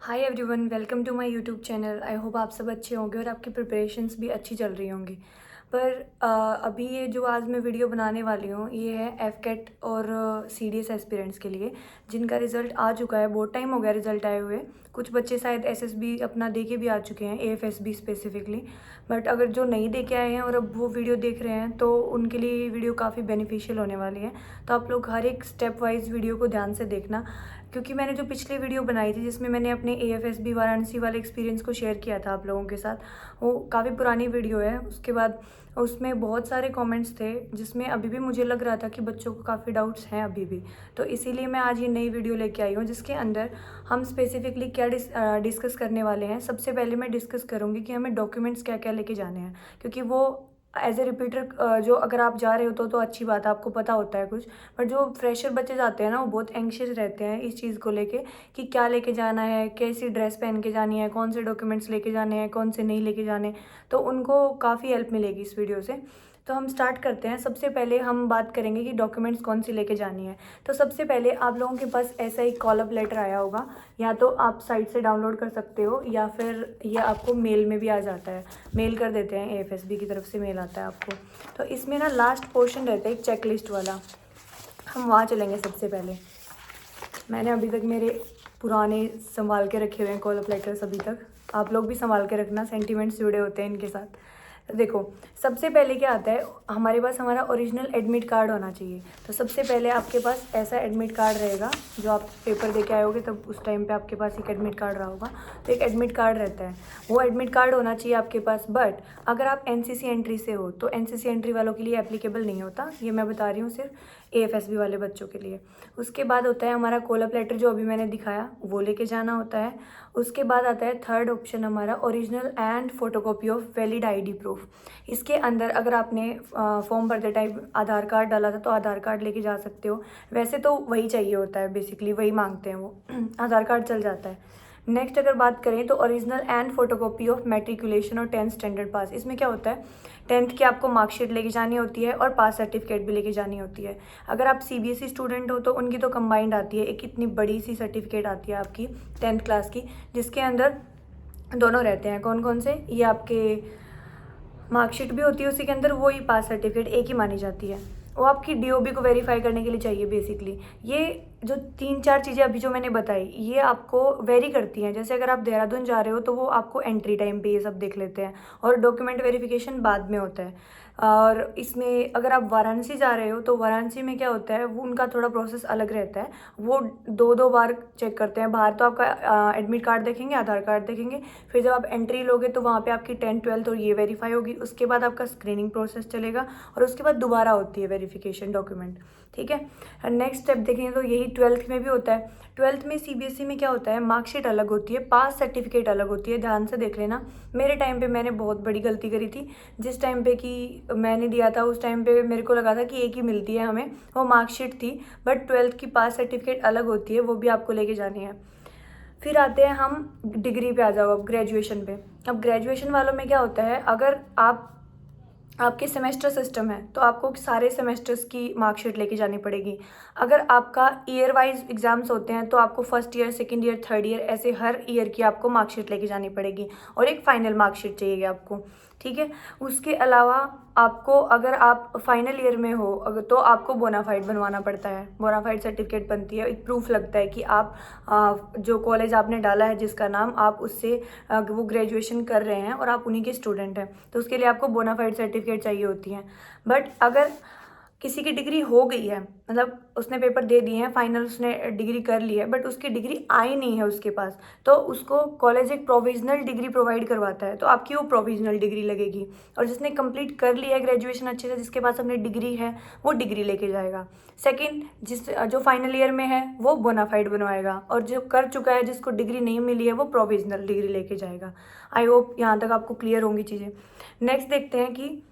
Hi everyone, welcome to my YouTube channel. I hope आप सब अच्छे होंगे और आपकी प्रिपरेशंस भी अच्छी चल रही होंगी। पर अभी ये जो आज मैं वीडियो बनाने वाली हूँ ये है एफकेट और सीडीएस एस्पिरेंट्स के लिए, जिनका रिज़ल्ट आ चुका है। बहुत टाइम हो गया रिज़ल्ट आए हुए। कुछ बच्चे शायद एसएसबी अपना दे के भी आ चुके हैं, एएफएसबी स्पेसिफिकली। बट अगर जो नहीं दे के आए हैं और अब वो वीडियो देख रहे हैं तो उनके लिए ये वीडियो काफ़ी बेनिफिशियल होने वाली है। तो आप लोग हर एक स्टेप वाइज वीडियो को ध्यान से देखना, क्योंकि मैंने जो पिछली वीडियो बनाई थी जिसमें मैंने अपने एएफएसबी वाराणसी वाले एक्सपीरियंस को शेयर किया था आप लोगों के साथ, वो काफ़ी पुरानी वीडियो है। उसके बाद उसमें बहुत सारे कमेंट्स थे जिसमें अभी भी मुझे लग रहा था कि बच्चों को काफ़ी डाउट्स हैं अभी भी। तो इसीलिए मैं आज ये नई वीडियो लेके आई हूँ जिसके अंदर हम स्पेसिफिकली क्या डिस्कस करने वाले हैं। सबसे पहले मैं डिस्कस करूँगी कि हमें डॉक्यूमेंट्स क्या क्या लेके जाने हैं, क्योंकि वो एज ए रिपीटर जो अगर आप जा रहे हो तो अच्छी बात है, आपको पता होता है कुछ। बट जो फ्रेशर बच्चे जाते हैं ना, वो बहुत एंग्शियस रहते हैं इस चीज़ को लेके कि क्या लेके जाना है, कैसी ड्रेस पहन के जानी है, कौन से डॉक्यूमेंट्स लेके जाने हैं, कौन से नहीं लेके जाने। तो उनको काफ़ी हेल्प मिलेगी इस वीडियो से। तो हम स्टार्ट करते हैं। सबसे पहले हम बात करेंगे कि डॉक्यूमेंट्स कौन सी लेके जानी है। तो सबसे पहले आप लोगों के पास ऐसा एक कॉल अप लेटर आया होगा, या तो आप साइट से डाउनलोड कर सकते हो या फिर ये आपको मेल में भी आ जाता है। मेल कर देते हैं, एएफएसबी की तरफ से मेल आता है आपको। तो इसमें ना लास्ट पोर्शन रहता है एक चेकलिस्ट वाला, हम वहाँ चलेंगे सबसे पहले। मैंने अभी तक मेरे पुराने संभाल के रखे हुए हैं कॉल अप लेटर्स अभी तक। आप लोग भी संभाल के रखना, सेंटिमेंट्स जुड़े होते हैं इनके साथ। देखो, सबसे पहले क्या आता है, हमारे पास हमारा ओरिजिनल एडमिट कार्ड होना चाहिए। तो सबसे पहले आपके पास ऐसा एडमिट कार्ड रहेगा, जो आप पेपर दे के आए होगे तब उस टाइम पे आपके पास एक एडमिट कार्ड रहा होगा। तो एक एडमिट कार्ड रहता है, वो एडमिट कार्ड होना चाहिए आपके पास। बट अगर आप एनसीसी एंट्री से हो तो एनसीसी एंट्री वालों के लिए एप्लीकेबल नहीं होता, ये मैं बता रही हूँ सिर्फ एएफएसबी वाले बच्चों के लिए। उसके बाद होता है हमारा कॉल अप लेटर, जो अभी मैंने दिखाया वो लेके जाना होता है। उसके बाद आता है थर्ड ऑप्शन हमारा, original and photocopy of valid ID proof. इसके अंदर अगर आपने फॉर्म भरते टाइम आधार कार्ड डाला था तो आधार कार्ड लेके जा सकते हो। वैसे तो वही चाहिए होता है, बेसिकली वही मांगते हैं वो आधार कार्ड चल जाता है। नेक्स्ट अगर बात करें तो original and photocopy of matriculation और 10th स्टैंडर्ड पास। इसमें क्या होता है, 10th की आपको मार्कशीट लेके जानी होती है और पास सर्टिफिकेट भी लेके जानी होती है। अगर आप सीबीएसई स्टूडेंट हो तो उनकी तो कंबाइंड आती है, एक इतनी बड़ी सी सर्टिफिकेट आती है आपकी 10th क्लास की, जिसके अंदर दोनों रहते हैं। कौन कौन से, ये आपके मार्कशीट भी होती है उसी के अंदर, वो ही पास सर्टिफिकेट एक ही मानी जाती है। वो आपकी डीओबी को वेरीफाई करने के लिए चाहिए बेसिकली। ये जो 3-4 चीज़ें अभी जो मैंने बताई ये आपको वेरी करती हैं। जैसे अगर आप देहरादून जा रहे हो तो वो आपको एंट्री टाइम पे ये सब देख लेते हैं और डॉक्यूमेंट वेरिफिकेशन बाद में होता है। और इसमें अगर आप वाराणसी जा रहे हो तो वाराणसी में क्या होता है, वो उनका थोड़ा प्रोसेस अलग रहता है। वो 2-2 बार चेक करते हैं। बाहर तो आपका एडमिट कार्ड देखेंगे, आधार कार्ड देखेंगे, फिर जब आप एंट्री लोगे तो वहाँ पे आपकी 10th 12th और ये वेरीफाई होगी। उसके बाद आपका स्क्रीनिंग प्रोसेस चलेगा और उसके बाद दोबारा होती है वेरिफिकेशन डॉक्यूमेंट। ठीक है, नेक्स्ट स्टेप देखेंगे तो यही 12th में भी होता है। 12th में सीबीएसई में क्या होता है, मार्कशीट अलग होती है, पास सर्टिफिकेट अलग होती है। ध्यान से देख लेना। मेरे टाइम पे मैंने बहुत बड़ी गलती करी थी। जिस टाइम पे कि मैंने दिया था उस टाइम पे मेरे को लगा था कि एक ही मिलती है हमें, वो मार्कशीट थी। बट 12th की पास सर्टिफिकेट अलग होती है, वो भी आपको लेके जानी है। फिर आते हैं हम डिग्री पे, आ जाओ अब ग्रेजुएशन पे। अब ग्रेजुएशन वालों में क्या होता है, अगर आपके सेमेस्टर सिस्टम है तो आपको सारे सेमेस्टर्स की मार्कशीट लेके जानी पड़ेगी। अगर आपका ईयर वाइज एग्जाम्स होते हैं तो आपको first year, second year, third year, ऐसे हर ईयर की आपको मार्कशीट लेके जानी पड़ेगी और एक फाइनल मार्कशीट चाहिए आपको। ठीक है, उसके अलावा आपको, अगर आप फाइनल ईयर में हो अगर, तो आपको बोनाफाइड बनवाना पड़ता है। बोनाफाइड सर्टिफिकेट बनती है, एक प्रूफ लगता है कि आप जो कॉलेज आपने डाला है जिसका नाम, आप उससे वो ग्रेजुएशन कर रहे हैं और आप उन्हीं के स्टूडेंट हैं। तो उसके लिए आपको बोनाफाइड सर्टिफिकेट चाहिए होती हैं। बट अगर किसी की डिग्री हो गई है, मतलब उसने पेपर दे दिए हैं, फाइनल उसने डिग्री कर ली है, बट उसकी डिग्री आई नहीं है उसके पास, तो उसको कॉलेज एक प्रोविजनल डिग्री प्रोवाइड करवाता है। तो आपकी वो प्रोविजनल डिग्री लगेगी। और जिसने कंप्लीट कर लिया है ग्रेजुएशन अच्छे से, जिसके पास अपनी डिग्री है, वो डिग्री लेके जाएगा। सेकंड, जो फाइनल ईयर में है वो बोनाफाइड बनवाएगा, और जो कर चुका है, जिसको डिग्री नहीं मिली है, वो प्रोविजनल डिग्री लेके जाएगा। आई होप यहाँ तक आपको क्लियर होंगी चीज़ें। नेक्स्ट देखते हैं कि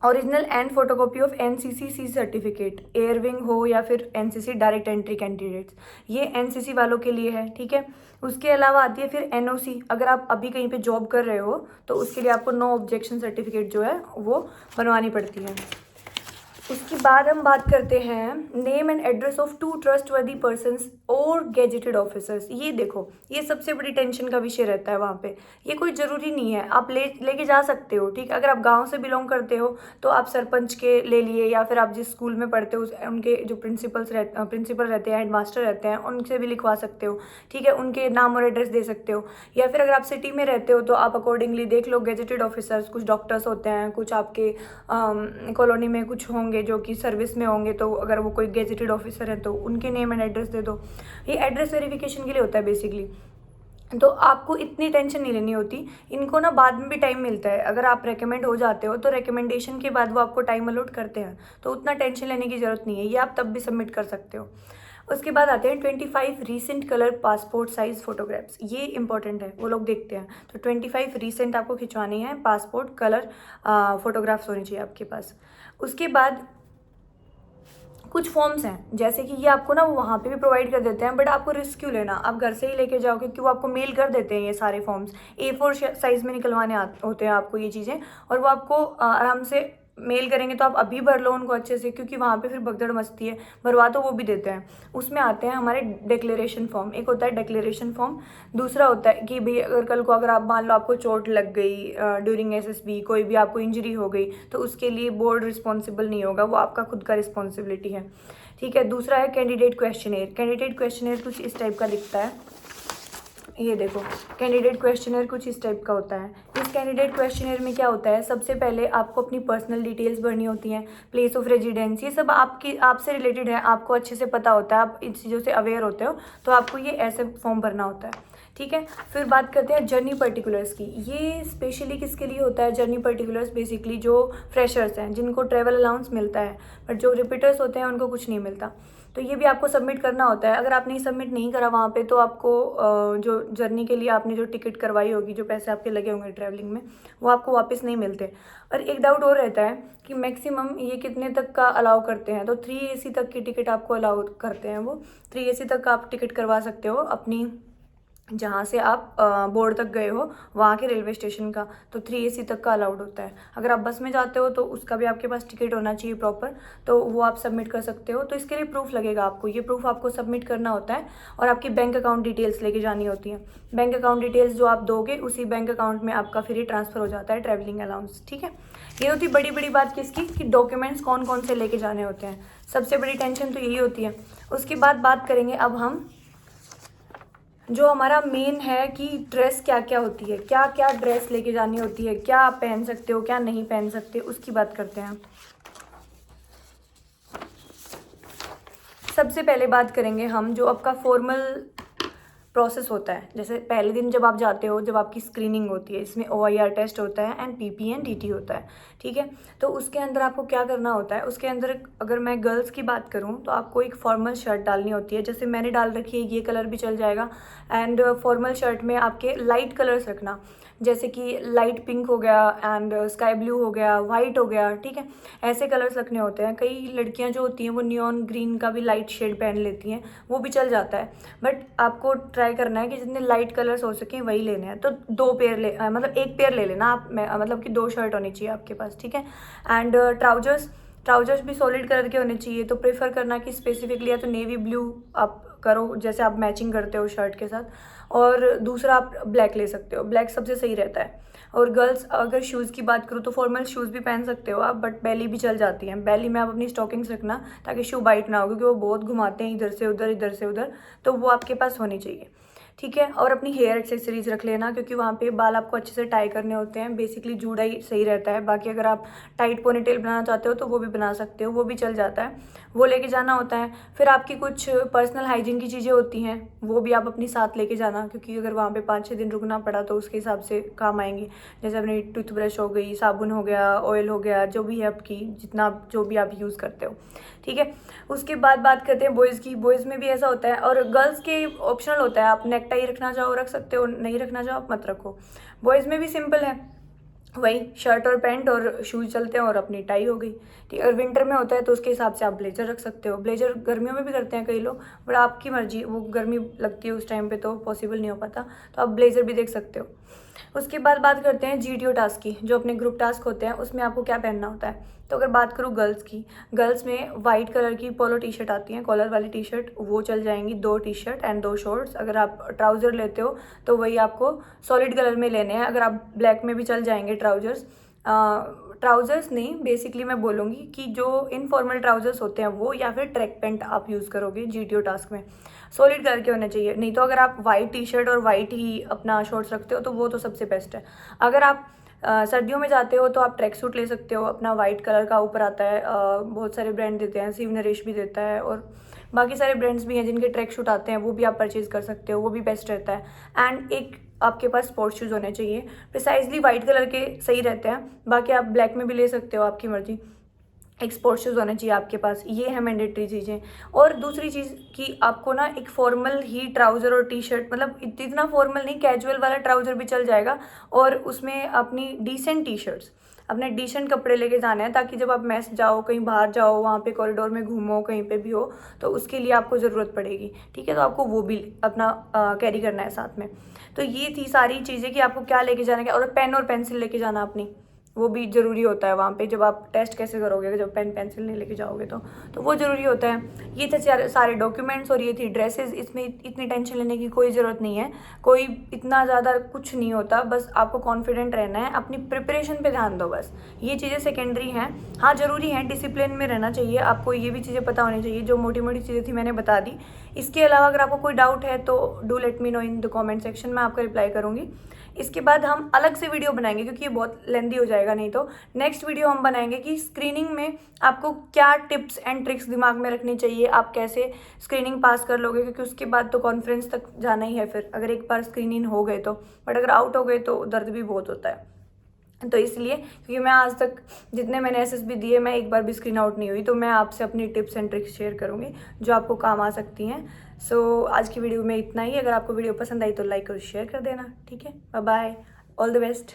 original and photocopy of NCC certificate, air wing हो या फिर एनसीसी डायरेक्ट एंट्री कैंडिडेट्स, ये एनसीसी वालों के लिए है। ठीक है, उसके अलावा आती है फिर एनओसी। अगर आप अभी कहीं पे जॉब कर रहे हो तो उसके लिए आपको नो ऑब्जेक्शन सर्टिफिकेट जो है वो बनवानी पड़ती है। उसके बाद हम बात करते हैं name and address of two trustworthy persons और गेजेटेड ऑफिसर्स। ये देखो, ये सबसे बड़ी टेंशन का विषय रहता है वहाँ पे। ये कोई ज़रूरी नहीं है, आप लेके जा सकते हो, ठीक है। अगर आप गांव से बिलोंग करते हो तो आप सरपंच के ले लिए, या फिर आप जिस स्कूल में पढ़ते हो उनके जो प्रिंसिपल रहते हैं, हेडमास्टर रहते हैं, उनसे भी लिखवा सकते हो, ठीक है। उनके नाम और एड्रेस दे सकते हो। या फिर अगर आप सिटी में रहते हो तो आप अकॉर्डिंगली देख लो गेजेटेड ऑफिसर्स, कुछ डॉक्टर्स होते हैं, कुछ आपके कॉलोनी में कुछ होंगे जो कि सर्विस में होंगे, तो अगर वो कोई गेजेटेड ऑफिसर है तो उनके नेम एंड एड्रेस दे दो। ये एड्रेस वेरिफिकेशन के लिए होता है बेसिकली। तो आपको इतनी टेंशन नहीं लेनी होती, इनको ना बाद में भी टाइम मिलता है। अगर आप रेकमेंड हो जाते हो तो रिकमेंडेशन के बाद वो आपको टाइम अलॉट करते हैं, तो उतना टेंशन लेने की ज़रूरत नहीं है, ये आप तब भी सबमिट कर सकते हो। उसके बाद आते हैं 25 recent colour passport size photographs. ये इंपॉर्टेंट है, वो लोग देखते हैं। तो 25 रीसेंट आपको खिंचवानी है पासपोर्ट कलर फोटोग्राफ्स होनी चाहिए आपके पास। उसके बाद कुछ फॉर्म्स हैं, जैसे कि ये आपको ना वो वहाँ पे भी प्रोवाइड कर देते हैं, बट आपको रिस्क क्यों लेना, आप घर से ही लेके जाओ, क्योंकि वो आपको मेल कर देते हैं ये सारे फॉर्म्स। A4 साइज़ में निकलवाने होते हैं आपको ये चीज़ें, और वो आपको आराम से मेल करेंगे। तो आप अभी भर लो उनको अच्छे से, क्योंकि वहाँ पे फिर भगदड़ मचती है। भरवा तो वो भी देते हैं। उसमें आते हैं हमारे डिक्लेरेशन फॉर्म। एक होता है डिक्लेरेशन फॉर्म, दूसरा होता है कि भाई अगर कल को अगर आप मान लो आपको चोट लग गई ड्यूरिंग SSB, कोई भी आपको इंजरी हो गई, तो उसके लिए बोर्ड रिस्पॉन्सिबल नहीं होगा, वो आपका खुद का रिस्पॉन्सिबिलिटी है, ठीक है। दूसरा है कैंडिडेट क्वेश्चनेयर। कैंडिडेट क्वेश्चनेयर कुछ इस टाइप का दिखता है, ये देखो। कैंडिडेट क्वेश्चनर कुछ इस टाइप का होता है। इस कैंडिडेट क्वेश्चनर में क्या होता है, सबसे पहले आपको अपनी पर्सनल डिटेल्स भरनी होती हैं, प्लेस ऑफ रेजिडेंस, ये सब आपसे रिलेटेड है, आपको अच्छे से पता होता है, आप इन चीज़ों से अवेयर होते हो, तो आपको ये ऐसे फॉर्म भरना होता है, ठीक है। फिर बात करते हैं जर्नी पर्टिकुलर्स की। ये स्पेशली किसके लिए होता है जर्नी पर्टिकुलर्स, बेसिकली जो फ्रेशर्स हैं, जिनको ट्रैवल अलाउंस मिलता है, बट जो रिपीटर्स होते हैं उनको कुछ नहीं मिलता। तो ये भी आपको सबमिट करना होता है। अगर आपने सबमिट नहीं करा वहाँ पे, तो आपको जो जर्नी के लिए आपने जो टिकट करवाई होगी, जो पैसे आपके लगे होंगे ट्रैवलिंग में, वो आपको वापस नहीं मिलते। और एक डाउट और रहता है कि मैक्सिमम ये कितने तक का अलाउ करते हैं, तो 3 AC तक की टिकट आपको अलाउ करते हैं। वो 3 AC तक का आप टिकट करवा सकते हो अपनी, जहाँ से आप बोर्ड तक गए हो वहाँ के रेलवे स्टेशन का, तो 3 AC तक का अलाउड होता है। अगर आप बस में जाते हो तो उसका भी आपके पास टिकट होना चाहिए प्रॉपर, तो वो आप सबमिट कर सकते हो। तो इसके लिए प्रूफ लगेगा आपको, ये प्रूफ आपको सबमिट करना होता है, और आपकी बैंक अकाउंट डिटेल्स लेके जानी होती हैं। बैंक अकाउंट डिटेल्स जो आप दोगे, उसी बैंक अकाउंट में आपका फिर ट्रांसफ़र हो जाता है ट्रैवलिंग अलाउंस, ठीक है। ये होती बड़ी बड़ी बात किसकी, कि डॉक्यूमेंट्स कौन कौन से लेके जाने होते हैं, सबसे बड़ी टेंशन तो यही होती है। उसके बाद बात करेंगे अब हम जो हमारा मेन है कि ड्रेस क्या क्या होती है, क्या क्या ड्रेस लेके जानी होती है, क्या आप पहन सकते हो क्या नहीं पहन सकते, उसकी बात करते हैं। सबसे पहले बात करेंगे हम जो आपका फॉर्मल प्रोसेस होता है। जैसे पहले दिन जब आप जाते हो, जब आपकी स्क्रीनिंग होती है, इसमें OIR टेस्ट होता है एंड PP एंड DT होता है, ठीक है। तो उसके अंदर आपको क्या करना होता है, उसके अंदर अगर मैं गर्ल्स की बात करूं तो आपको एक फॉर्मल शर्ट डालनी होती है, जैसे मैंने डाल रखी है, ये कलर भी चल जाएगा। एंड फॉर्मल शर्ट में आपके लाइट कलर्स रखना, जैसे कि लाइट पिंक हो गया एंड स्काई ब्लू हो गया, वाइट हो गया, ठीक है। ऐसे कलर्स रखने होते हैं। कई लड़कियां जो होती हैं वो नियॉन ग्रीन का भी लाइट शेड पहन लेती हैं, वो भी चल जाता है, बट आपको ट्राई करना है कि जितने लाइट कलर्स हो सके वही लेने हैं। तो 2 पेयर मतलब 1 पेयर ले लेना आप, मतलब कि 2 शर्ट होनी चाहिए आपके पास, ठीक है। एंड ट्राउजर्स भी सॉलिड कलर के होने चाहिए। तो प्रेफर करना कि स्पेसिफिकली या तो नेवी ब्लू आप करो, जैसे आप मैचिंग करते हो शर्ट के साथ, और दूसरा आप ब्लैक ले सकते हो, ब्लैक सबसे सही रहता है। और गर्ल्स अगर शूज़ की बात करूँ तो फॉर्मल शूज़ भी पहन सकते हो आप, बट बेली भी चल जाती हैं। बेली में आप अपनी स्टॉकिंग्स रखना ताकि शू बाइट ना हो, क्योंकि वो बहुत घुमाते हैं इधर से उधर इधर से उधर, तो वो आपके पास होनी चाहिए, ठीक है। और अपनी हेयर एक्सेसरीज रख लेना, क्योंकि वहाँ पे बाल आपको अच्छे से टाई करने होते हैं। बेसिकली जूड़ा ही सही रहता है, बाकी अगर आप टाइट पोनीटेल बनाना चाहते हो तो वो भी बना सकते हो, वो भी चल जाता है, वो लेके जाना होता है। फिर आपकी कुछ पर्सनल हाइजीन की चीज़ें होती हैं, वो भी आप अपनी साथ लेके जाना, क्योंकि अगर वहाँ पे 5-6 दिन रुकना पड़ा तो उसके हिसाब से काम आएंगी। जैसे अपनी टूथब्रश हो गई, साबुन हो गया, ऑयल हो गया, जो भी है आपकी, जितना जो भी आप यूज़ करते हो, ठीक है। उसके बाद बात करते हैं बॉयज़ की। बॉयज़ में भी ऐसा होता है, और गर्ल्स के ऑप्शनल होता है, आप नेक टाई रखना चाहो रख सकते हो, नहीं रखना चाहो आप मत रखो। बॉयज़ में भी सिंपल है, वही शर्ट और पैंट और शूज़ चलते हैं और अपनी टाई हो गई, ठीक है। और विंटर में होता है तो उसके हिसाब से आप ब्लेजर रख सकते हो। ब्लेजर गर्मियों में भी करते हैं कई लोग, बट आपकी मर्जी, वो गर्मी लगती है उस टाइम पे तो पॉसिबल नहीं हो पाता, तो आप ब्लेजर भी देख सकते हो। उसके बाद बात करते हैं GTO टास्क की, जो अपने ग्रुप टास्क होते हैं उसमें आपको क्या पहनना होता है। तो अगर बात करूँ गर्ल्स की, गर्ल्स में वाइट कलर की पोलो टी शर्ट आती है, कॉलर वाली टी शर्ट, वो चल जाएंगी, 2 टी शर्ट एंड 2 शॉर्ट्स। अगर आप ट्राउज़र लेते हो तो वही आपको सॉलिड कलर में लेने हैं। अगर आप ब्लैक में भी चल जाएंगे ट्राउज़र्स, ट्राउज़र्स नहीं, बेसिकली मैं बोलूँगी कि जो इनफॉर्मल ट्राउज़र्स होते हैं वो, या फिर ट्रैक पैंट आप यूज़ करोगे GTO टास्क में, सॉलिड कलर के होने चाहिए। नहीं तो अगर आप वाइट टी शर्ट और वाइट ही अपना शॉर्ट्स रखते हो तो वो तो सबसे बेस्ट है। अगर आप सर्दियों में जाते हो तो आप ट्रैक सूट ले सकते हो अपना, वाइट कलर का ऊपर आता है, बहुत सारे ब्रांड देते हैं, शिव नरेश भी देता है और बाकी सारे ब्रांड्स भी हैं जिनके ट्रैक सूट आते हैं, वो भी आप परचेज़ कर सकते हो, वो भी बेस्ट रहता है। एंड एक आपके पास स्पोर्ट्स शूज़ होने चाहिए, प्रिसाइजली वाइट कलर के सही रहते हैं, बाकी आप ब्लैक में भी ले सकते हो, आपकी मर्जी। एक स्पोर्ट्स शूज़ होने चाहिए आपके पास, ये है मैंडेटरी चीज़ें। और दूसरी चीज़ कि आपको ना एक फॉर्मल ही ट्राउज़र और टी शर्ट, मतलब इतना फॉर्मल नहीं, कैजुअल वाला ट्राउज़र भी चल जाएगा, और उसमें अपनी डिसेंट टी शर्ट्स, अपने डिसेंट कपड़े लेके जाने हैं, ताकि जब आप मैस जाओ, कहीं बाहर जाओ, वहाँ पे कॉरिडोर में घूमो, कहीं पे भी हो, तो उसके लिए आपको ज़रूरत पड़ेगी, ठीक है। तो आपको वो भी अपना कैरी करना है साथ में। तो ये थी सारी चीज़ें कि आपको क्या लेके जाना है, और पेन और पेंसिल लेके जाना अपनी, वो भी ज़रूरी होता है वहाँ पे। जब आप टेस्ट कैसे करोगे जब पेन पेंसिल नहीं लेके जाओगे तो वो ज़रूरी होता है। ये थे सारे डॉक्यूमेंट्स और ये थी ड्रेसेस। इसमें इतनी टेंशन लेने की कोई ज़रूरत नहीं है, कोई इतना ज़्यादा कुछ नहीं होता, बस आपको कॉन्फिडेंट रहना है, अपनी प्रिपरेशन पे ध्यान दो बस। ये चीज़ें सेकेंडरी हैं, हाँ ज़रूरी हैं, डिसिप्लिन में रहना चाहिए आपको, ये भी चीज़ें पता होनी चाहिए। जो मोटी मोटी चीज़ें थी मैंने बता दी। इसके अलावा अगर आपको कोई डाउट है तो do let me know in the comment section, मैं आपका रिप्लाई करूँगी। इसके बाद हम अलग से वीडियो बनाएंगे, क्योंकि ये बहुत लेंदी हो जाएगा, नहीं तो नेक्स्ट वीडियो हम बनाएंगे कि स्क्रीनिंग में आपको क्या टिप्स एंड ट्रिक्स दिमाग में रखनी चाहिए, आप कैसे स्क्रीनिंग पास कर लोगे, क्योंकि उसके बाद तो कॉन्फ्रेंस तक जाना ही है फिर, अगर एक बार स्क्रीनिंग हो गए तो। बट अगर आउट हो गए तो दर्द भी बहुत होता है। तो इसलिए, क्योंकि मैं आज तक जितने मैंने SSB दिए, मैं एक बार भी स्क्रीन आउट नहीं हुई, तो मैं आपसे अपनी टिप्स एंड ट्रिक्स शेयर करूँगी जो आपको काम आ सकती हैं। सो आज की वीडियो में इतना ही। अगर आपको वीडियो पसंद आई तो लाइक और शेयर कर देना, ठीक है। Bye bye, all the best.